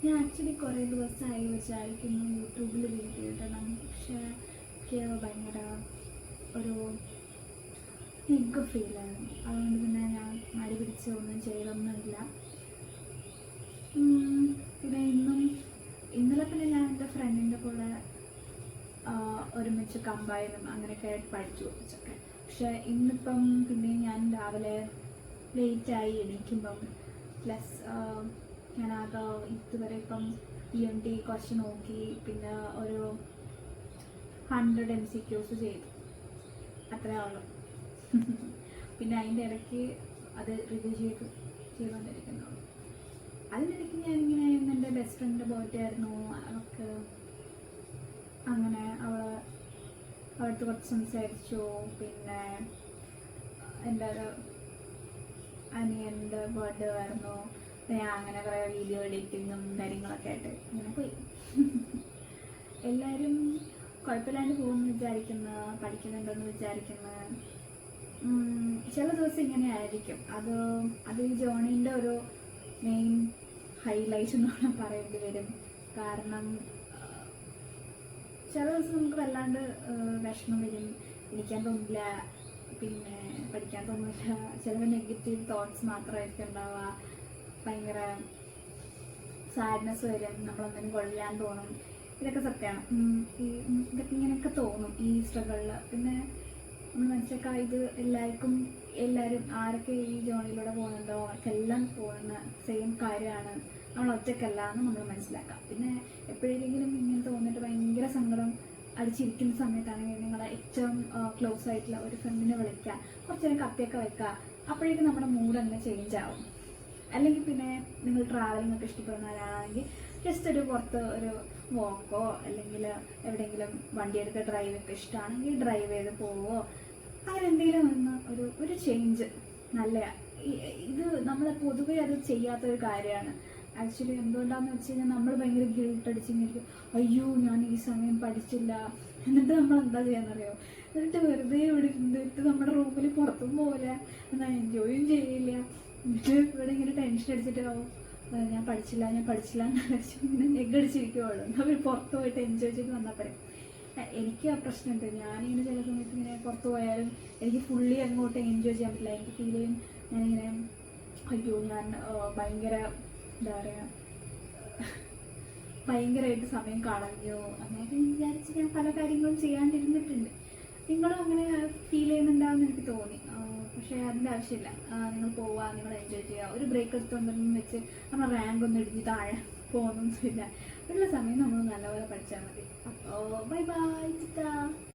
ഞാൻ ആക്ച്വലി കുറേ ദിവസമായി വിചാരിക്കുന്നു യൂട്യൂബിൽ വീഡിയോ ഇടണം. പക്ഷേ എനിക്ക് ഭയങ്കര ഒരു നെഗ് ഫീലായിരുന്നു. അതുകൊണ്ട് പിന്നെ ഞാൻ മടി പിടിച്ച് ഒന്നും ചെയ്തൊന്നുമില്ല. പിന്നെ ഇന്നലെ പിന്നെ ഞാൻ എൻ്റെ ഫ്രണ്ടിൻ്റെ കൂടെ ഒരുമിച്ച് കമ്പൈനും അങ്ങനെയൊക്കെ ആയിട്ട് പഠിച്ചു കുറച്ചൊക്കെ. പക്ഷേ ഇന്നിപ്പം പിന്നെ ഞാൻ രാവിലെ ലേറ്റായി എണീക്കുമ്പം പ്ലസ് ഞാനാകെ ഇതുവരെ ഇപ്പം EMT കുറച്ച് നോക്കി, പിന്നെ ഒരു 100 MCQs ചെയ്തു, അത്രേ ഉള്ളൂ. പിന്നെ അതിൻ്റെ ഇടയ്ക്ക് അത് റിവ്യൂ ചെയ്തുകൊണ്ടിരിക്കുന്നുള്ളൂ. അതിനിടയ്ക്ക് ഞാനിങ്ങനെ എൻ്റെ ബെസ്റ്റ് ഫ്രണ്ടിൻ്റെ ബർത്ത്ഡേ ആയിരുന്നു. അവൾക്ക് അങ്ങനെ അവൾക്ക് കുറച്ച് സംസാരിച്ചു. പിന്നെ എൻ്റെ ഒരു അനിയൻ്റെ ബർത്ത്ഡേ ആയിരുന്നു. ഞാൻ അങ്ങനെ കുറേ വീഡിയോ എഡിറ്റിങ്ങും കാര്യങ്ങളൊക്കെ ആയിട്ട് ഇങ്ങനെ പോയി. എല്ലാവരും കുഴപ്പമില്ലാണ്ട് പോകുമെന്ന് വിചാരിക്കുന്നു, പഠിക്കുന്നുണ്ടെന്ന് വിചാരിക്കുന്നു. ചില ദിവസം ഇങ്ങനെ ആയിരിക്കും. അത് ഈ ജേർണീൻ്റെ ഒരു മെയിൻ ഹൈലൈറ്റ് എന്ന് പറയേണ്ടി വരും. കാരണം ചില ദിവസം നമുക്ക് വല്ലാണ്ട് വിഷമം വരും, പഠിക്കാൻ തോന്നില്ല, പിന്നെ പഠിക്കാൻ തോന്നില്ല. ചിലപ്പോൾ നെഗറ്റീവ് തോട്ട്സ് മാത്രമായിരിക്കും ഉണ്ടാവുക. ഭയങ്കര സാഡ്നെസ് വരും, നമ്മളൊന്നിനും കൊള്ളാൻ തോന്നും. ഇതൊക്കെ സത്യമാണ്. ഇതൊക്കെ ഇങ്ങനെയൊക്കെ തോന്നും ഈ സ്ട്രഗിളിൽ. പിന്നെ നമ്മൾ മനസ്സിലാക്കുക, ഇത് എല്ലാവരും ആരൊക്കെ ഈ ജേർണിയിലൂടെ പോകുന്നുണ്ടോ അവർക്കെല്ലാം പോകുന്ന സെയിം കാര്യമാണ്. നമ്മൾ ഒറ്റയ്ക്കല്ല എന്ന് നമ്മൾ മനസ്സിലാക്കാം. പിന്നെ എപ്പോഴെങ്കിലും ഇങ്ങനെ തോന്നിയിട്ട് ഭയങ്കര സങ്കടം അടിച്ചിരിക്കുന്ന സമയത്താണെങ്കിൽ നിങ്ങളെ ഏറ്റവും ക്ലോസ് ആയിട്ടുള്ള ഒരു ഫ്രണ്ടിനെ വിളിക്കുക, കുറച്ച് നേരം കത്തിയൊക്കെ വയ്ക്കുക. അപ്പോഴേക്കും നമ്മുടെ മൂഡ് അങ്ങനെ ചേഞ്ച് ആവും. അല്ലെങ്കിൽ പിന്നെ നിങ്ങൾ ട്രാവലിംഗ് ഒക്കെ ഇഷ്ടപ്പെടുന്ന ഒരാളാണെങ്കിൽ ജസ്റ്റ് ഒരു പുറത്ത് ഒരു വാക്കോ അല്ലെങ്കിൽ എവിടെയെങ്കിലും വണ്ടിയെടുത്ത് ഡ്രൈവ് ഒക്കെ ഇഷ്ടമാണെങ്കിൽ ഡ്രൈവ് ചെയ്ത് പോവോ, അങ്ങനെ എന്തെങ്കിലും ഒരു ചേഞ്ച് നല്ലതാണ്. ഇത് നമ്മൾ പൊതുവെ അത് ചെയ്യാത്തൊരു കാര്യമാണ്. ആക്ച്വലി എന്തുകൊണ്ടാണെന്ന് വെച്ച് കഴിഞ്ഞാൽ നമ്മൾ ഭയങ്കര ഗിൽട്ട് അടിച്ചിരിക്കും, അയ്യോ ഞാൻ ഈ സമയം പഠിച്ചില്ല. എന്നിട്ട് നമ്മൾ എന്താ ചെയ്യാന്നറിയോ, എന്നിട്ട് വെറുതെ ഇവിടെ ഇരുന്നിട്ട് നമ്മുടെ റൂമിൽ പുറത്തും പോകില്ല, എന്നാൽ എൻജോയും ചെയ്യില്ല. എന്നിട്ട് ഇവിടെ ഇങ്ങനെ ടെൻഷൻ അടിച്ചിട്ടാവും, ഞാൻ പഠിച്ചില്ല എന്ന് വിചാരിച്ചു ഇങ്ങനെ നെഗടിച്ചിരിക്കുള്ളൂ. അവർ പുറത്ത് പോയിട്ട് എൻജോയ് ചെയ്ത് വന്നാൽ പറയും. എനിക്ക് ആ പ്രശ്നമുണ്ട്. ഞാനിങ്ങനെ ചില സമയത്ത് ഇങ്ങനെ പുറത്ത് പോയാലും എനിക്ക് ഫുള്ളി അങ്ങോട്ട് എൻജോയ് ചെയ്യാൻ പറ്റില്ല. എനിക്ക് ഫീൽ ചെയ്യും ഞാനിങ്ങനെ അയ്യോ ഞാൻ ഭയങ്കര എന്താ പറയുക ഭയങ്കരമായിട്ട് സമയം കളഞ്ഞോ അങ്ങനെയൊക്കെ വിചാരിച്ച് ഞാൻ പല കാര്യങ്ങളും ചെയ്യാണ്ടിരുന്നിട്ടുണ്ട്. നിങ്ങളും അങ്ങനെ ഫീൽ ചെയ്യുന്നുണ്ടാവുമെന്ന് എനിക്ക് തോന്നി. പക്ഷേ അതിൻ്റെ ആവശ്യമില്ല. നിങ്ങൾ പോവുക, നിങ്ങൾ എൻജോയ് ചെയ്യുക. ഒരു ബ്രേക്ക് എടുത്തുകൊണ്ടെന്ന് വെച്ച് നമ്മൾ റാങ്ക് ഒന്നും ഇടിഞ്ഞ് താഴെ പോകുന്നൊന്നുമില്ല. ഉള്ള സമയം നമ്മൾ നല്ലപോലെ പഠിച്ചാൽ മതി. അപ്പോൾ ബൈ ബൈ.